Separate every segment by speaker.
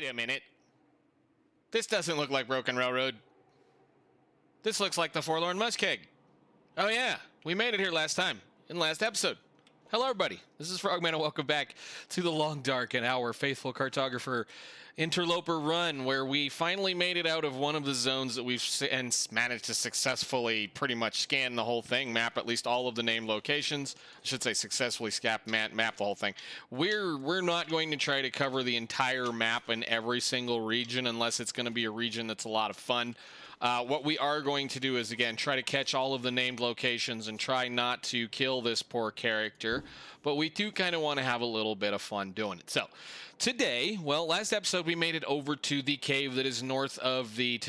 Speaker 1: Wait a minute. This doesn't look like Broken Railroad. This looks like the Forlorn Muskeg. Oh yeah, we made it here last time, in the last episode. Hello everybody, this is Frogman and welcome back to the Long Dark and our faithful cartographer interloper run, where we finally made it out of one of the zones that we've managed to successfully pretty much scan the whole thing, map at least all of the named locations. I should say successfully map the whole thing. We're not going to try to cover the entire map in every single region unless it's going to be a region that's a lot of fun. What we are going to do is, again, try to catch all of the named locations and try not to kill this poor character. But we do kind of want to have a little bit of fun doing it. So, today, well, last episode we made it over to the cave that is north of the,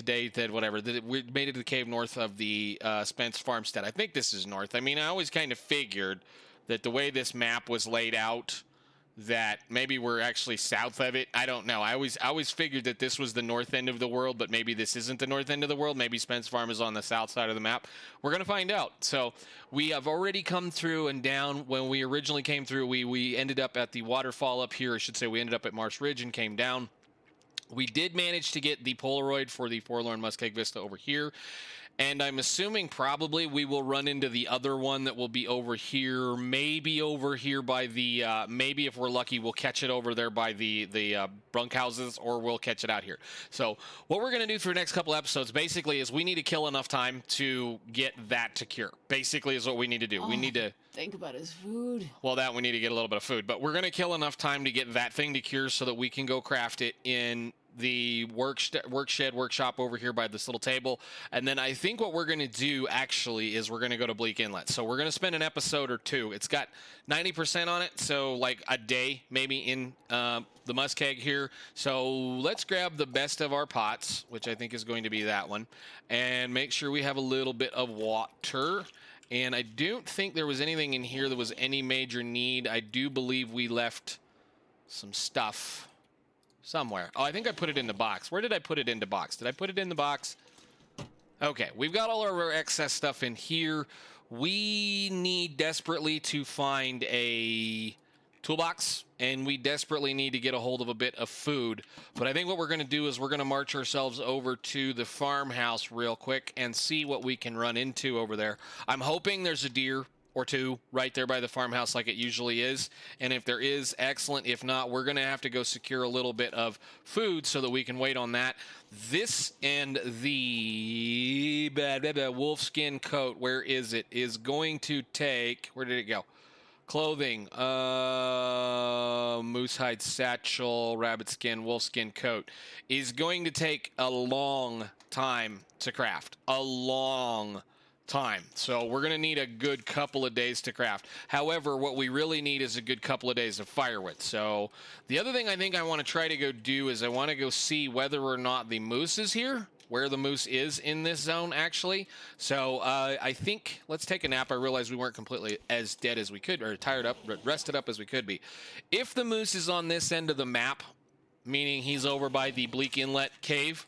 Speaker 1: we made it to the cave north of the Spence Farmstead. I think this is north. I mean, I always kind of figured that the way this map was laid out, that maybe we're actually south of it. I don't know. I always figured that this was the north end of the world, but maybe this isn't the north end of the world. Maybe Spence Farm is on the south side of the map. We're going to find out. So we have already come through and down. When we originally came through, we ended up at the waterfall up here. I should say we ended up at Marsh Ridge and came down. We did manage to get the Polaroid for the Forlorn Muskeg Vista over here. And I'm assuming probably we will run into the other one that will be over here, maybe over here by the, maybe if we're lucky, we'll catch it over there by the bunkhouses, or we'll catch it out here. So what we're going to do for the next couple episodes basically is we need to kill enough time to get that to cure. Basically is what we need to do. We need to
Speaker 2: think about his food.
Speaker 1: Well, that we need to get a little bit of food, but we're going to kill enough time to get that thing to cure so that we can go craft it in the workshop over here by this little table. And then I think what we're going to do actually is we're going to go to Bleak Inlet. So we're going to spend an episode or two. It's got 90% on it, so like a day maybe in the Muskeg here. So let's grab the best of our pots, which I think is going to be that one, and make sure we have a little bit of water. And I don't think there was anything in here that was any major need. I do believe we left some stuff somewhere. Oh, I think I put it in the box. Where did I put it in the box? Did I put it in the box? Okay, we've got all of our excess stuff in here. We need desperately to find a toolbox, and we desperately need to get a hold of a bit of food. But I think what we're going to do is we're going to march ourselves over to the farmhouse real quick and see what we can run into over there. I'm hoping there's a deer or two right there by the farmhouse like it usually is, and if there is, excellent. If not, we're going to have to go secure a little bit of food so that we can wait on that. This and the wolfskin coat, where is it, is going to take, where did it go? Clothing, moose hide satchel, rabbit skin, wolfskin coat, is going to take a long time to craft. A long time. So we're going to need a good couple of days to craft. However, what we really need is a good couple of days of firewood. So the other thing I think I want to try to go do is I want to go see whether or not the moose is here, where the moose is in this zone actually. So I think let's take a nap. I realized we weren't completely as dead as we could, or tired up, but rested up as we could be. If the moose is on this end of the map, meaning he's over by the Bleak Inlet cave,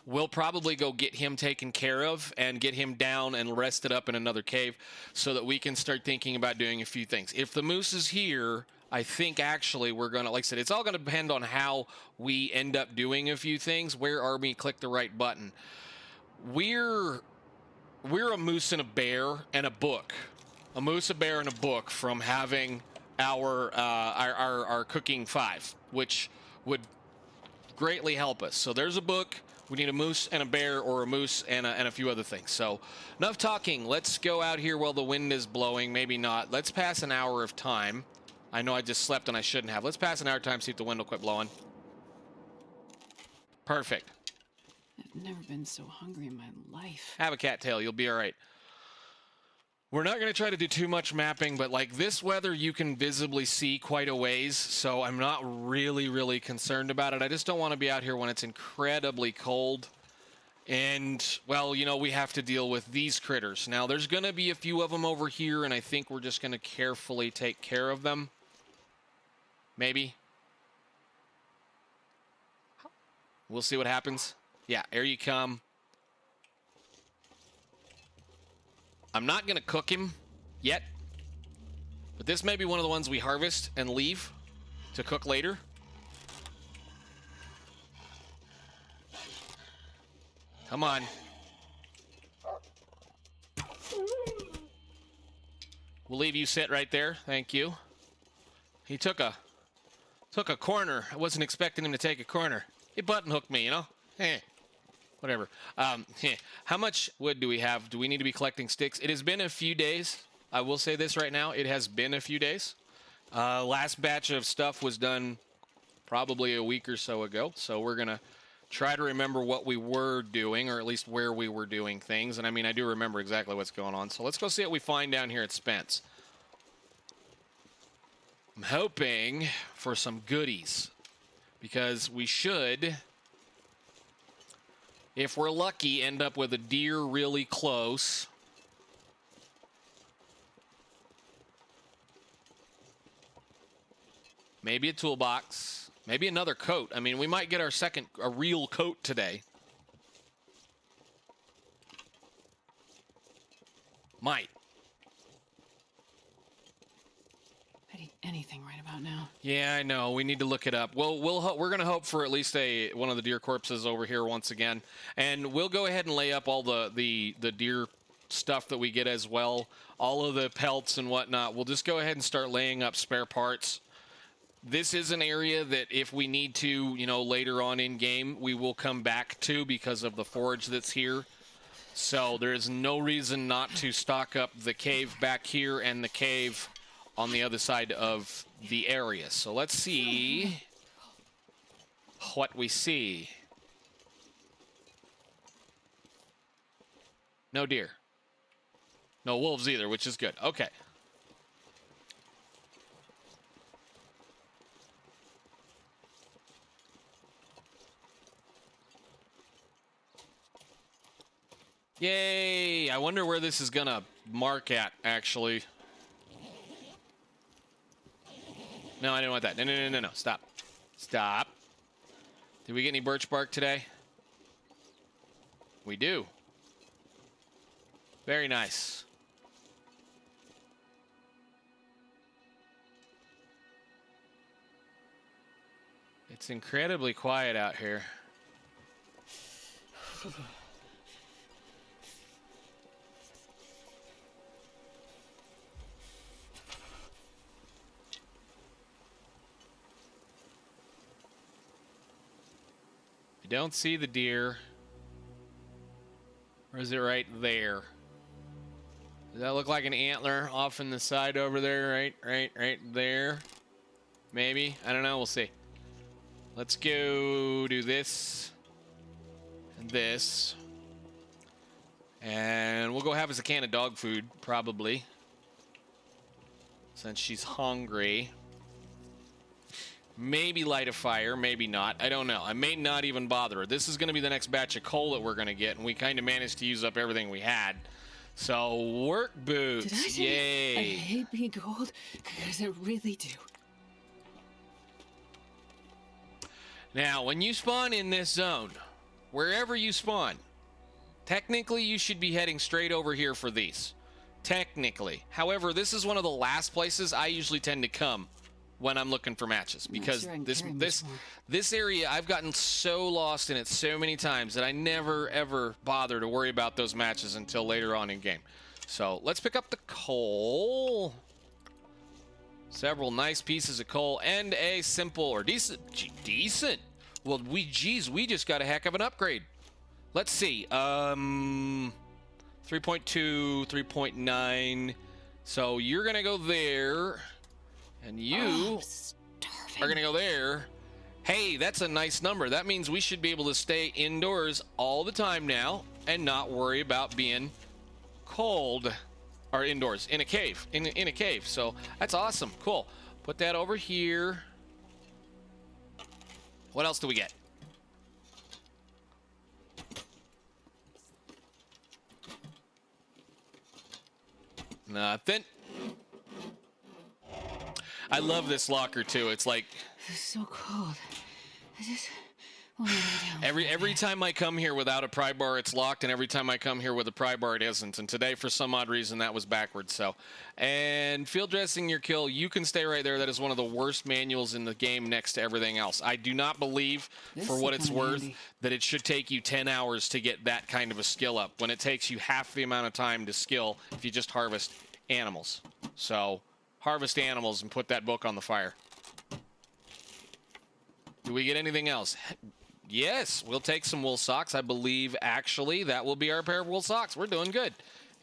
Speaker 1: we'll probably go get him taken care of and get him down and rested up in another cave so that we can start thinking about doing a few things. If the moose is here, I think actually we're going to, like I said, it's all going to depend on how we end up doing a few things. Where are we? Click the right button. We're a moose and a bear and a book. A moose, a bear, and a book from having our cooking 5, which would greatly help us. So there's a book. We need a moose and a bear, or a moose and a few other things. So enough talking. Let's go out here while the wind is blowing. Maybe not. Let's pass an hour of time. I know I just slept and I shouldn't have. Let's pass an hour of time, see if the wind will quit blowing. Perfect.
Speaker 2: I've never been so hungry in my life.
Speaker 1: Have a cattail. You'll be all right. We're not going to try to do too much mapping, but like this weather, you can visibly see quite a ways, so I'm not really concerned about it. I just don't want to be out here when it's incredibly cold. And, well, you know, we have to deal with these critters. Now, there's going to be a few of them over here, and I think we're just going to carefully take care of them. Maybe. We'll see what happens. Yeah, here you come. I'm not going to cook him yet, but this may be one of the ones we harvest and leave to cook later. Come on. We'll leave you sit right there. Thank you. He took a corner. I wasn't expecting him to take a corner. He button hooked me, you know? Whatever. How much wood do we have? Do we need to be collecting sticks? It has been a few days. I will say this right now. It has been a few days. Last batch of stuff was done probably a week or so ago. So we're going to try to remember what we were doing, or at least where we were doing things. And I mean, I do remember exactly what's going on. So let's go see what we find down here at Spence. I'm hoping for some goodies, because we should, if we're lucky, end up with a deer really close. Maybe a toolbox. Maybe another coat. I mean, we might get a real coat today. Might.
Speaker 2: I'd eat anything right about now.
Speaker 1: Yeah, I know. We need to look it up. Well, we're going to hope for at least one of the deer corpses over here once again. And we'll go ahead and lay up all the deer stuff that we get as well. All of the pelts and whatnot. We'll just go ahead and start laying up spare parts. This is an area that if we need to, later on in game, we will come back to because of the forage that's here. So there's no reason not to stock up the cave back here and the cave on the other side of the area. So let's see what we see. No deer. No wolves either, which is good. Okay. Yay! I wonder where this is gonna mark at, actually. No, I didn't want that. No. Stop. Stop. Did we get any birch bark today? We do. Very nice. It's incredibly quiet out here. Don't see the deer. Or is it right there? Does that look like an antler off in the side over there? Right there. Maybe. I don't know. We'll see. Let's go do this and this. And we'll go have us a can of dog food, probably. Since she's hungry. Maybe light a fire, maybe not. I don't know. I may not even bother her. This is going to be the next batch of coal that we're going to get, and we kind of managed to use up everything we had. So, work boots.
Speaker 2: Did I say
Speaker 1: Yay.
Speaker 2: I hate being cold? Because I really do.
Speaker 1: Now, when you spawn in this zone, wherever you spawn, technically you should be heading straight over here for these. Technically. However, this is one of the last places I usually tend to come when I'm looking for matches, because this area, I've gotten so lost in it so many times that I never ever bother to worry about those matches until later on in game. So let's pick up the coal. Several nice pieces of coal and a simple or decent. Well, we just got a heck of an upgrade. Let's see. 3.2, 3.9. So you're gonna go there. And you are going to go there. Hey, that's a nice number. That means we should be able to stay indoors all the time now and not worry about being cold. Or indoors, in a cave. In a cave. So that's awesome. Cool. Put that over here. What else do we get? Nothing. I love this locker too. It's like
Speaker 2: It's so cold. I just All the way down.
Speaker 1: Every time I come here without a pry bar, it's locked, and every time I come here with a pry bar, it isn't. And today, for some odd reason, that was backwards. So, and field dressing your kill, you can stay right there. That is one of the worst manuals in the game next to everything else. I do not believe, for what it's worth, that it should take you 10 hours to get that kind of a skill up, when it takes you half the amount of time to skill if you just harvest animals. So, harvest animals and put that book on the fire. Do we get anything else? Yes, we'll take some wool socks. I believe, actually, that will be our pair of wool socks. We're doing good.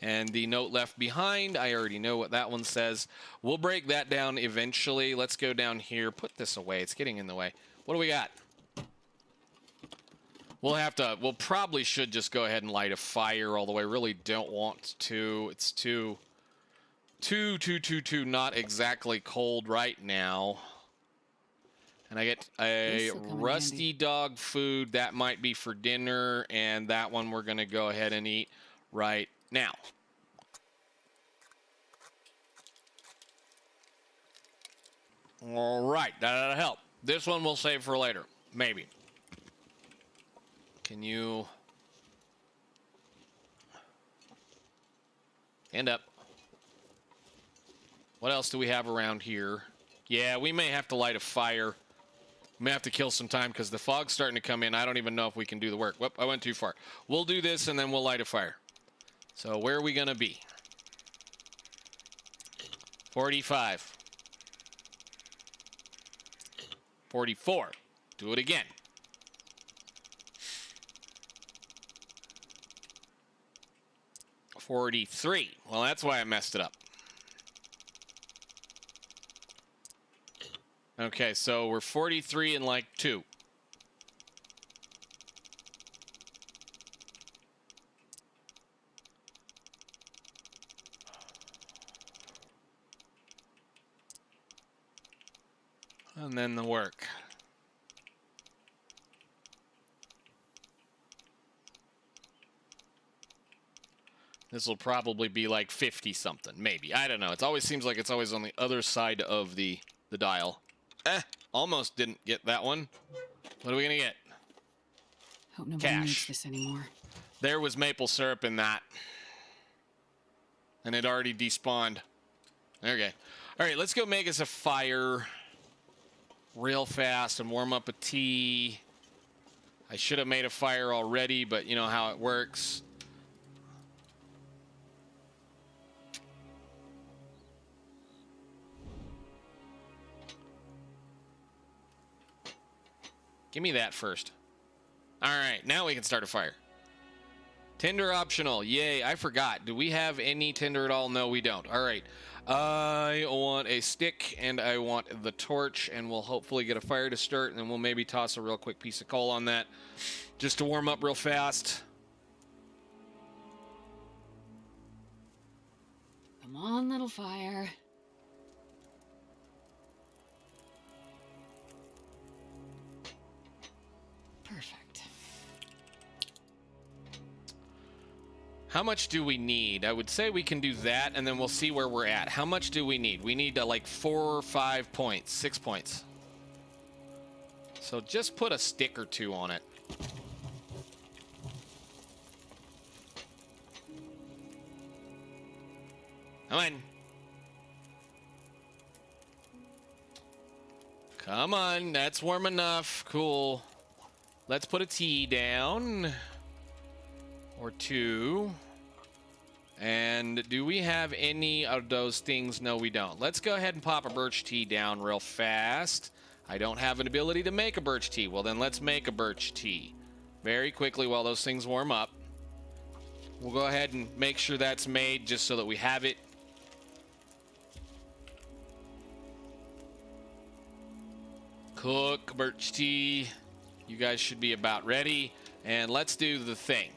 Speaker 1: And the note left behind, I already know what that one says. We'll break that down eventually. Let's go down here. Put this away. It's getting in the way. What do we got? We'll probably should just go ahead and light a fire, although I really don't want to. It's too not exactly cold right now. And I get a rusty dog food. That might be for dinner, and that one we're going to go ahead and eat right now. All right, that'll help. This one we'll save for later, maybe. Can you stand up? What else do we have around here? Yeah, we may have to light a fire. We may have to kill some time because the fog's starting to come in. I don't even know if we can do the work. Whoop, I went too far. We'll do this and then we'll light a fire. So where are we going to be? 45. 44. Do it again. 43. Well, that's why I messed it up. Okay, so we're 43 and like 2. And then the work. This will probably be like 50 something, maybe. I don't know. It always seems like it's always on the other side of the dial. Almost didn't get that one. What are we going to get?
Speaker 2: Hope nobody needs this anymore.
Speaker 1: There was maple syrup in that. And it already despawned. Okay. All right, let's go make us a fire real fast and warm up a tea. I should have made a fire already, but you know how it works. Give me that first. All right, now we can start a fire. Tinder optional. Yay, I forgot. Do we have any tinder at all? No, we don't. All right. I want a stick, and I want the torch, and we'll hopefully get a fire to start, and then we'll maybe toss a real quick piece of coal on that just to warm up real fast.
Speaker 2: Come on, little fire. Perfect.
Speaker 1: How much do we need? I would say we can do that, and then we'll see where we're at. How much do we need? We need like 4 or 5 points, 6 points. So just put a stick or 2 on it. Come on. Come on, that's warm enough. Cool. Let's put a tea down. Or 2. And do we have any of those things? No, we don't. Let's go ahead and pop a birch tea down real fast. I don't have an ability to make a birch tea. Well, then let's make a birch tea very quickly while those things warm up. We'll go ahead and make sure that's made just so that we have it. Cook birch tea. You guys should be about ready. And let's do the thing.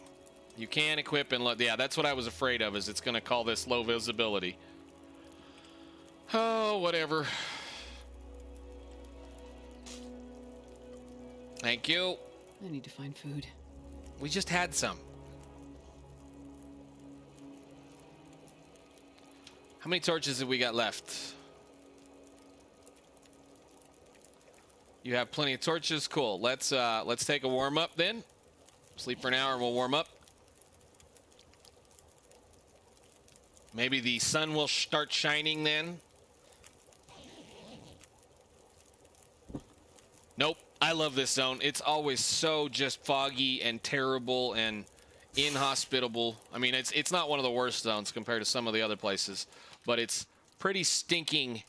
Speaker 1: You can equip and yeah, that's what I was afraid of, is it's going to call this low visibility. Oh, whatever. Thank you.
Speaker 2: I need to find food.
Speaker 1: We just had some. How many torches have we got left? You have plenty of torches. Cool. Let's take a warm up then. Sleep for an hour and we'll warm up. Maybe the sun will start shining then. Nope. I love this zone. It's always so just foggy and terrible and inhospitable. I mean, it's not one of the worst zones compared to some of the other places, but it's pretty stinking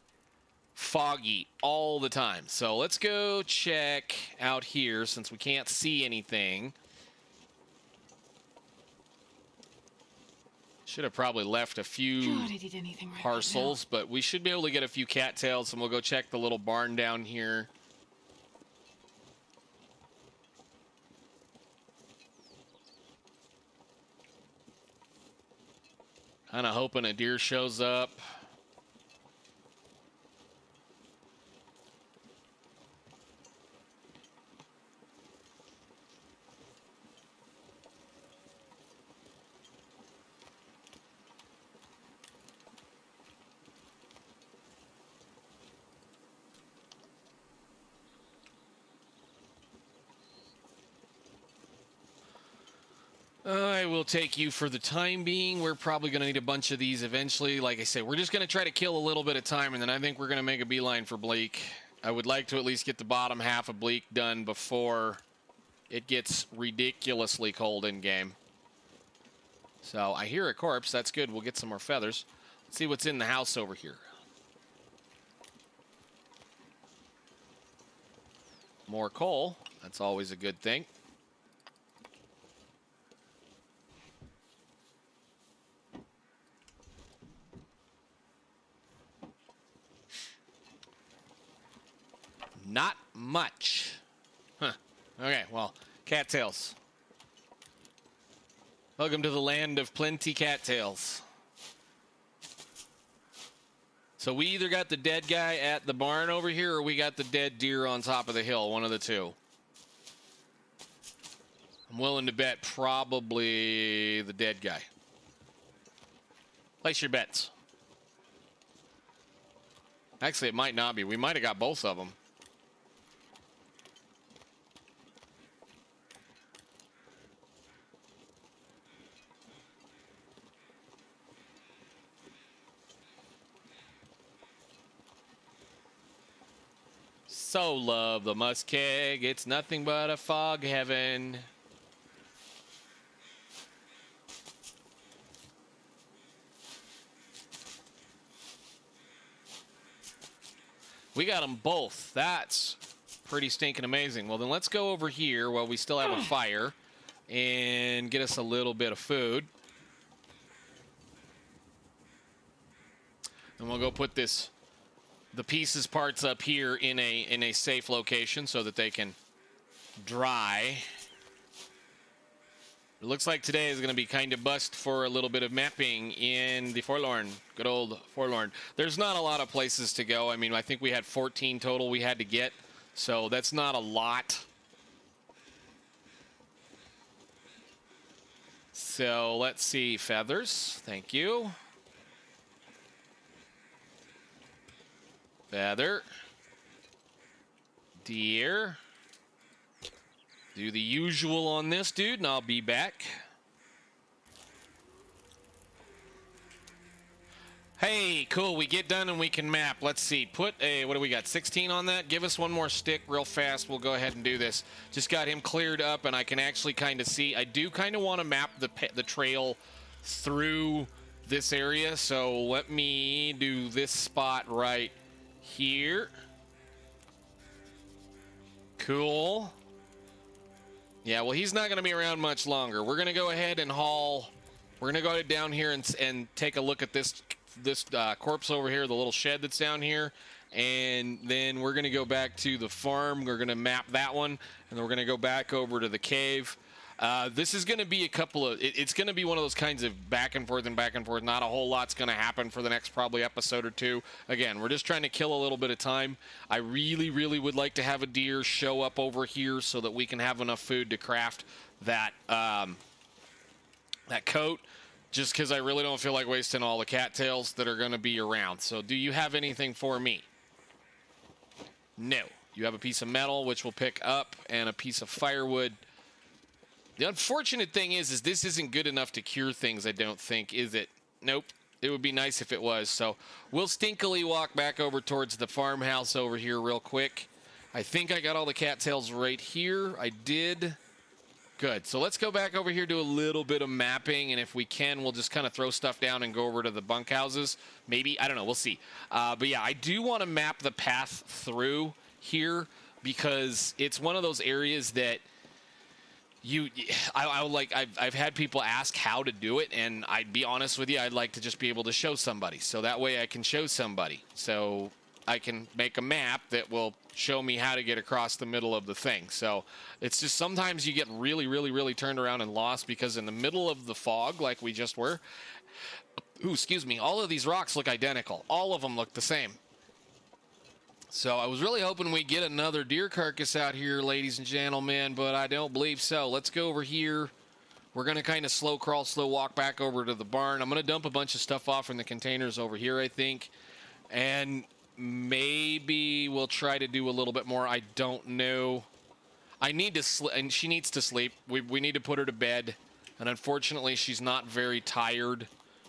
Speaker 1: foggy all the time. So let's go check out here since we can't see anything. Should have probably left a few parcels, but we should be able to get a few cattails, and we'll go check the little barn down here. Kind of hoping a deer shows up. I will take you for the time being. We're probably going to need a bunch of these eventually. Like I said, we're just going to try to kill a little bit of time, and then I think we're going to make a beeline for Bleak. I would like to at least get the bottom half of Bleak done before it gets ridiculously cold in game. So I hear a corpse. That's good. We'll get some more feathers. Let's see what's in the house over here. More coal. That's always a good thing. Not much. Huh. Okay, well, cattails. Welcome to the land of plenty cattails. So we either got the dead guy at the barn over here or we got the dead deer on top of the hill, one of the two. I'm willing to bet probably the dead guy. Place your bets. Actually, it might not be. We might have got both of them. So love the Muskeg. It's nothing but a fog heaven. We got them both. That's pretty stinking amazing. Well, then let's go over here while we still have a fire and get us a little bit of food. And we'll go put the pieces parts up here in a safe location so that they can dry. It looks like today is going to be kind of bust for a little bit of mapping in the Forlorn. Good old Forlorn. There's not a lot of places to go. I mean, I think we had 14 total we had to get, so that's not a lot. So let's see. Feathers. Thank you. Feather. Deer. Do the usual on this dude, and I'll be back. Hey, cool. We get done and we can map. Let's see. Put a, what do we got, 16 on that? Give us one more stick real fast. We'll go ahead and do this. Just got him cleared up, and I can actually kind of see. I do kind of want to map the trail through this area, so let me do this spot right here. Cool. Yeah, well, he's not going to be around much longer. We're going to go ahead and haul. We're going to go down here and take a look at this corpse over here, the little shed that's down here. And then we're going to go back to the farm. We're going to map that one. And then we're going to go back over to the cave. This is going to be a couple of, it's going to be one of those kinds of back and forth and back and forth. Not a whole lot's going to happen for the next probably episode or two. Again, we're just trying to kill a little bit of time. I really, really would like to have a deer show up over here so that we can have enough food to craft that, that coat. Just because I really don't feel like wasting all the cattails that are going to be around. So do you have anything for me? No. You have a piece of metal, which we'll pick up, and a piece of firewood. The unfortunate thing is this isn't good enough to cure things, I don't think, is it? Nope. It would be nice if it was. So we'll stinkily walk back over towards the farmhouse over here real quick. I think I got all the cattails right here. I did. Good. So let's go back over here, do a little bit of mapping, and if we can, we'll just kind of throw stuff down and go over to the bunkhouses. Maybe. I don't know. We'll see. But yeah, I do want to map the path through here because it's one of those areas that I've had people ask how to do it, and I'd be honest with you, I'd like to just be able to show somebody. So that way I can show somebody. So I can make a map that will show me how to get across the middle of the thing. So it's just sometimes you get really, really, really turned around and lost because in the middle of the fog, like we just were, ooh, excuse me, all of these rocks look identical. All of them look the same. So I was really hoping we'd get another deer carcass out here, ladies and gentlemen, but I don't believe so. Let's go over here. We're going to kind of slow crawl, slow walk back over to the barn. I'm going to dump a bunch of stuff off in the containers over here, I think. And maybe we'll try to do a little bit more. I don't know. I need to sleep, and she needs to sleep. We need to put her to bed. And unfortunately, she's not very tired.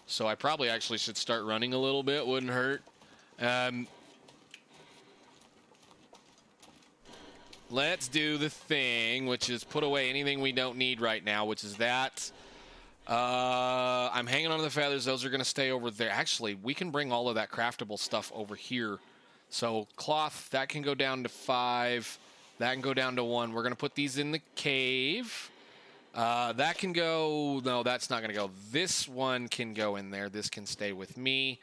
Speaker 1: So I probably actually should start running a little bit. Wouldn't hurt. Let's do the thing, which is put away anything we don't need right now, which is that. I'm hanging on to the feathers. Those are going to stay over there. Actually, we can bring all of that craftable stuff over here. So cloth, that can go down to 5. That can go down to 1. We're going to put these in the cave. That can go. No, that's not going to go. This one can go in there. This can stay with me.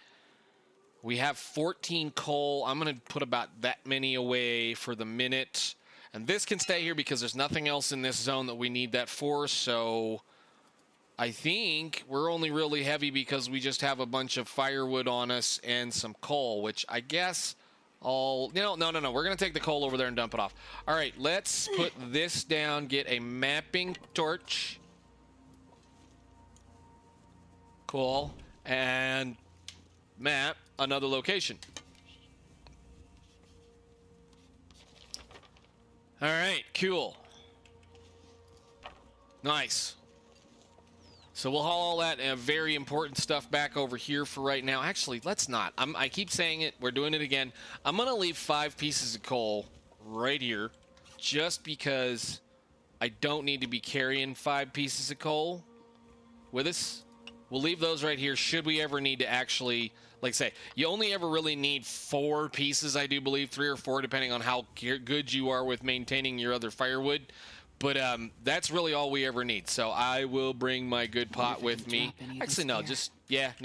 Speaker 1: We have 14 coal. I'm going to put about that many away for the minute. And this can stay here because there's nothing else in this zone that we need that for. So I think we're only really heavy because we just have a bunch of firewood on us and some coal, which I guess no. We're going to take the coal over there and dump it off. All right, let's put this down, get a mapping torch. Cool. And map another location. All right, cool. Nice. So we'll haul all that very important stuff back over here for right now. Actually, let's not. I keep saying it. We're doing it again. I'm going to leave 5 pieces of coal right here just because I don't need to be carrying 5 pieces of coal with us. We'll leave those right here should we ever need to actually, like say, you only ever really need 4 pieces, I do believe, 3 or 4, depending on how good you are with maintaining your other firewood. But that's really all we ever need. So I will bring my good pot with me. Actually, no,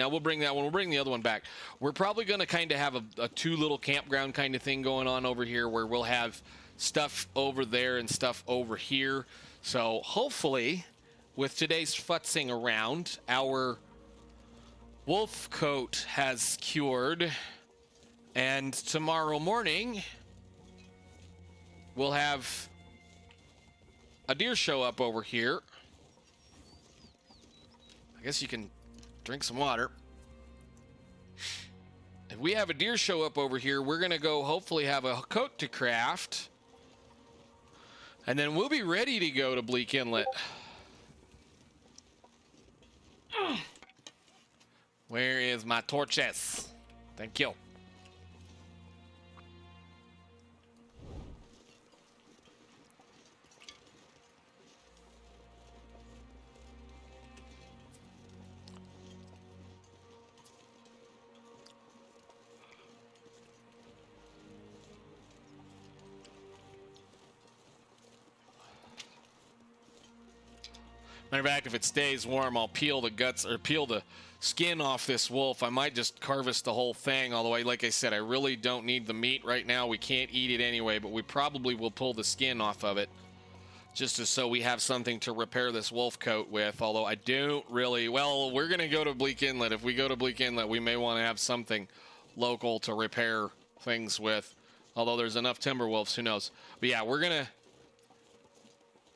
Speaker 1: we'll bring that one. We'll bring the other one back. We're probably going to kind of have a 2 little campground kind of thing going on over here where we'll have stuff over there and stuff over here. So hopefully, with today's futzing around, our wolf coat has cured. And tomorrow morning, we'll have a deer show up over here. I guess you can drink some water. If we have a deer show up over here, we're going to go hopefully have a coat to craft. And then we'll be ready to go to Bleak Inlet. Where is my torches? Thank you. Matter of fact, if it stays warm, I'll peel the guts or peel the skin off this wolf. I might just harvest the whole thing. Although, like I said, I really don't need the meat right now. We can't eat it anyway, but we probably will pull the skin off of it just so we have something to repair this wolf coat with. Although I don't really. Well, we're going to go to Bleak Inlet. If we go to Bleak Inlet, we may want to have something local to repair things with. Although there's enough timber wolves, who knows? But yeah,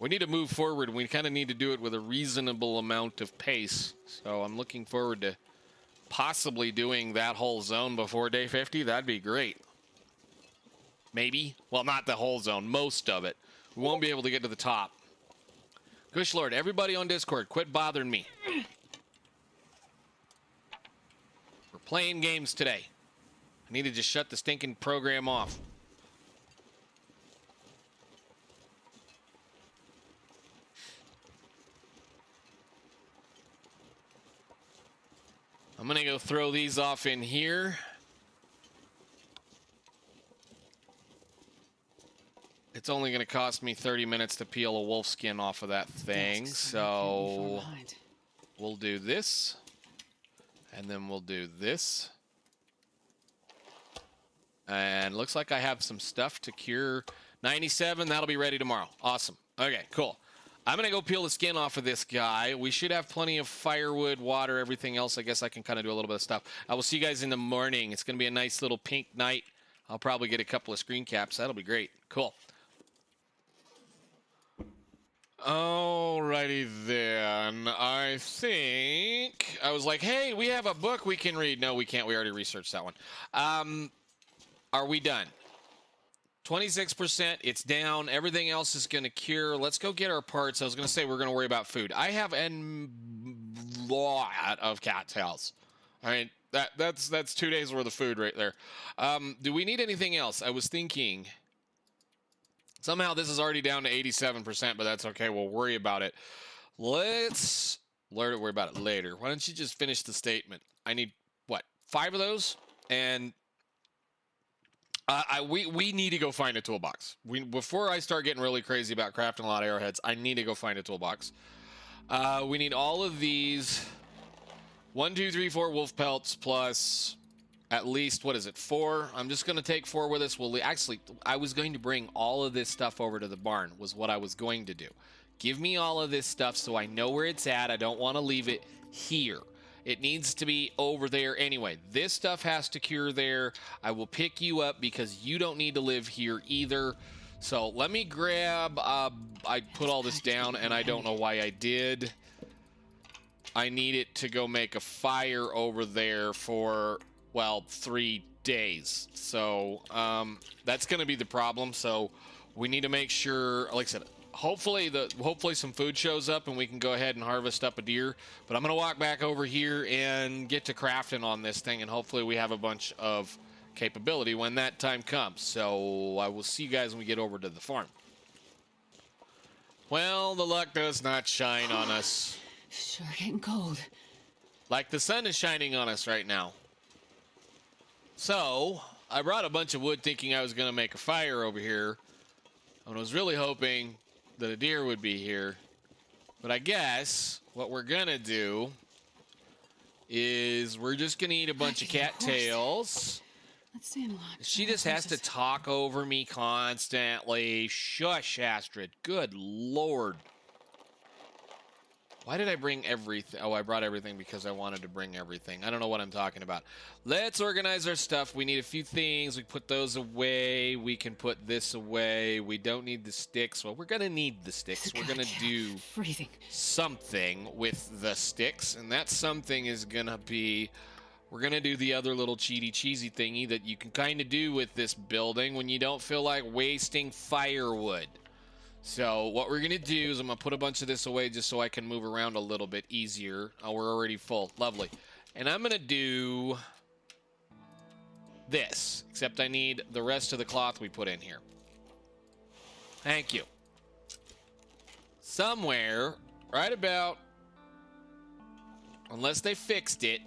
Speaker 1: we need to move forward. We kind of need to do it with a reasonable amount of pace. So I'm looking forward to possibly doing that whole zone before day 50. That'd be great. Maybe. Well, not the whole zone. Most of it. We won't be able to get to the top. Gush Lord, everybody on Discord, quit bothering me. We're playing games today. I need to just shut the stinking program off. I'm going to go throw these off in here. It's only going to cost me 30 minutes to peel a wolf skin off of that thing, so we'll do this, and then we'll do this. And looks like I have some stuff to cure 97. That'll be ready tomorrow. Awesome. Okay, cool. I'm going to go peel the skin off of this guy. We should have plenty of firewood, water, everything else. I guess I can kind of do a little bit of stuff. I will see you guys in the morning. It's going to be a nice little pink night. I'll probably get a couple of screen caps. That'll be great. Cool. Alrighty then. I think I was like, hey, we have a book we can read. No, we can't. We already researched that one. Are we done? 26%. It's down. Everything else is going to cure. Let's go get our parts. I was going to say we're going to worry about food. I have a lot of cattails. I mean, that's 2 days worth of food right there. Do we need anything else? I was thinking. Somehow this is already down to 87%, but that's okay. We'll worry about it. Let's worry about it later. Why don't you just finish the statement? I need, what, 5 of those? And we need to go find a toolbox. Before I start getting really crazy about crafting a lot of arrowheads, I need to go find a toolbox. We need all of these. 1, 2, 3, 4 wolf pelts plus... at least, what is it, 4? I'm just going to take 4 with us. Actually, I was going to bring all of this stuff over to the barn, was what I was going to do. Give me all of this stuff so I know where it's at. I don't want to leave it here. It needs to be over there anyway. This stuff has to cure there. I will pick you up because you don't need to live here either. So let me grab, I put all this down and I don't know why I did. I need it to go make a fire over there for... well, 3 days. So that's going to be the problem. So we need to make sure, like I said, hopefully some food shows up and we can go ahead and harvest up a deer. But I'm going to walk back over here and get to crafting on this thing, and hopefully we have a bunch of capability when that time comes. So I will see you guys when we get over to the farm. Well, the luck does not shine on us.
Speaker 2: Sure getting cold.
Speaker 1: Like the sun is shining on us right now. So, I brought a bunch of wood thinking I was going to make a fire over here. And I was really hoping that a deer would be here. But I guess what we're going to do is we're just going to eat a bunch of cattails.
Speaker 2: Let's stay in line.
Speaker 1: She just has to talk over me constantly. Shush, Astrid. Good Lord. Why did I bring everything? Oh, I brought everything because I wanted to bring everything. I don't know what I'm talking about. Let's organize our stuff. We need a few things. We put those away. We can put this away. We don't need the sticks. Well, we're going to need the sticks. We're going to do something with the sticks. And that something is going to be... we're going to do the other little cheesy thingy that you can kind of do with this building when you don't feel like wasting firewood. So what we're going to do is I'm going to put a bunch of this away just so I can move around a little bit easier. Oh, we're already full. Lovely. And I'm going to do this, except I need the rest of the cloth we put in here. Thank you. Somewhere, right about, unless they fixed it,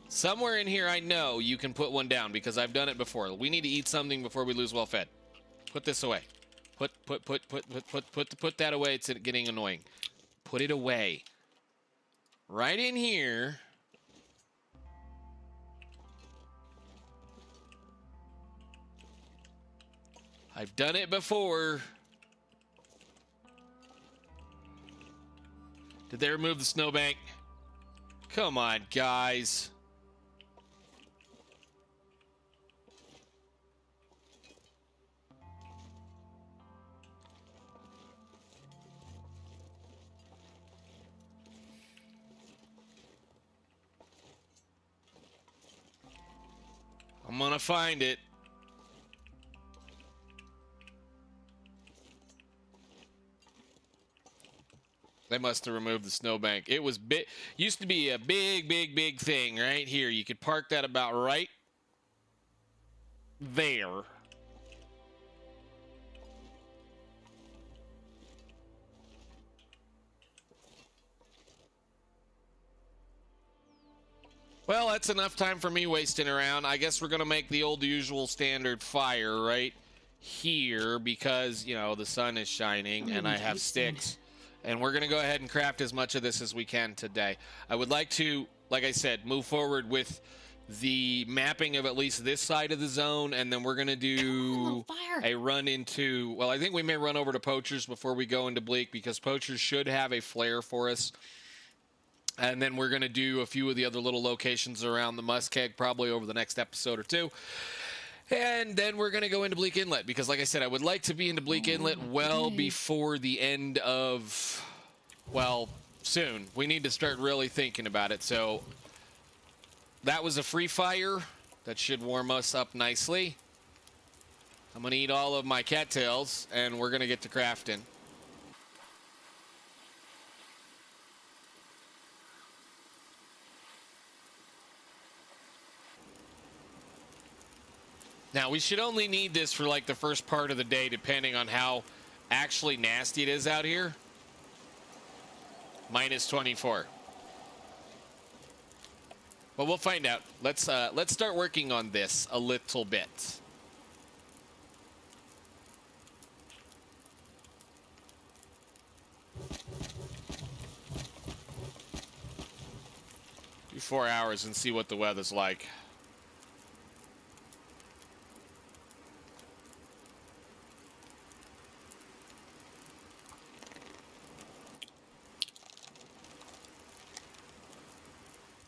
Speaker 1: somewhere in here, I know you can put one down because I've done it before. We need to eat something before we lose well fed. Put this away. Put that away. It's getting annoying. Put it away. Right in here. I've done it before. Did they remove the snowbank? Come on, guys. gonna find it. They must have removed the snowbank. It was used to be a big thing right here. You could park that about right there. Well, that's enough time for me wasting around. I guess we're going to make the old usual standard fire right here because, you know, the sun is shining and I have sticks. And we're going to go ahead and craft as much of this as we can today. I would like to, like I said, move forward with the mapping of at least this side of the zone, and then we're going to do a run into, well, I think we may run over to Poachers before we go into Bleak because Poachers should have a flare for us. And then we're going to do a few of the other little locations around the Muskeg probably over the next episode or two. And then we're going to go into Bleak Inlet because, like I said, I would like to be into Bleak Inlet well before the end of, well, soon. We need to start really thinking about it. So that was a free fire. That should warm us up nicely. I'm going to eat all of my cattails, and we're going to get to crafting. Now, we should only need this for, like, the first part of the day, depending on how actually nasty it is out here. Minus 24. But we'll find out. Let's start working on this a little bit. Do 4 hours and see what the weather's like.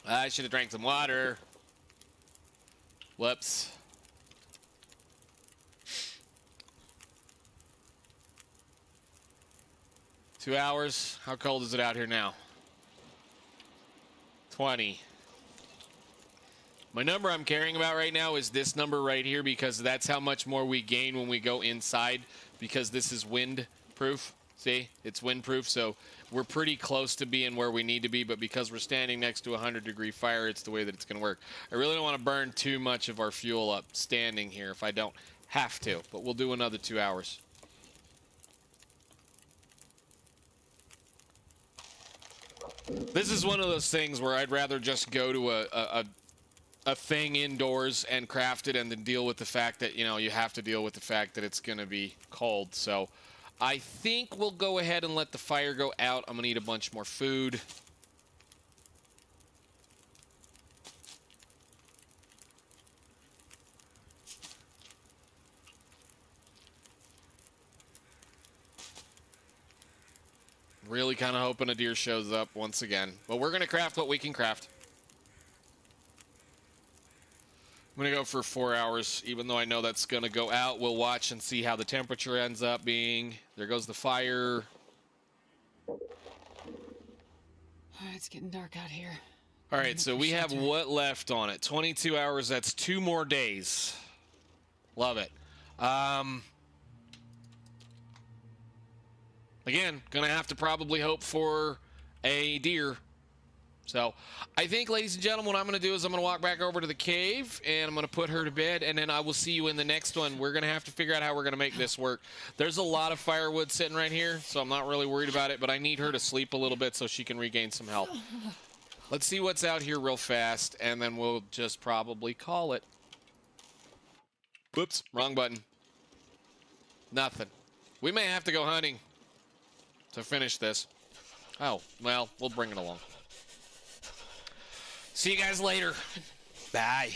Speaker 1: I should have drank some water. Whoops. Two hours. How cold is it out here now? 20. My number I'm caring about right now is this number right here because that's how much more we gain when we go inside because this is wind proof. See, it's windproof, so we're pretty close to being where we need to be, but because we're standing next to a 100-degree fire, it's the way that it's going to work. I really don't want to burn too much of our fuel up standing here if I don't have to, but we'll do another 2 hours. This is one of those things where I'd rather just go to a thing indoors and craft it and then deal with the fact that, you know, you have to deal with the fact that it's going to be cold, so I think we'll go ahead and let the fire go out. I'm going to eat a bunch more food. Really kind of hoping a deer shows up once again. But we're going to craft what we can craft. I'm going to go for 4 hours, even though I know that's going to go out. We'll watch and see how the temperature ends up being. There goes the fire.
Speaker 2: It's getting dark out here.
Speaker 1: All right, so we have what left on it? 22 hours. That's 2 more days. Love it. Again, going to have to probably hope for a deer. So I think, ladies and gentlemen, what I'm going to do is I'm going to walk back over to the cave, and I'm going to put her to bed, and then I will see you in the next one. We're going to have to figure out how we're going to make this work. There's a lot of firewood sitting right here, so I'm not really worried about it, but I need her to sleep a little bit so she can regain some health. Let's see what's out here real fast, and then we'll just probably call it. Whoops, wrong button. Nothing. We may have to go hunting to finish this. Oh, well, we'll bring it along. See you guys later. Bye.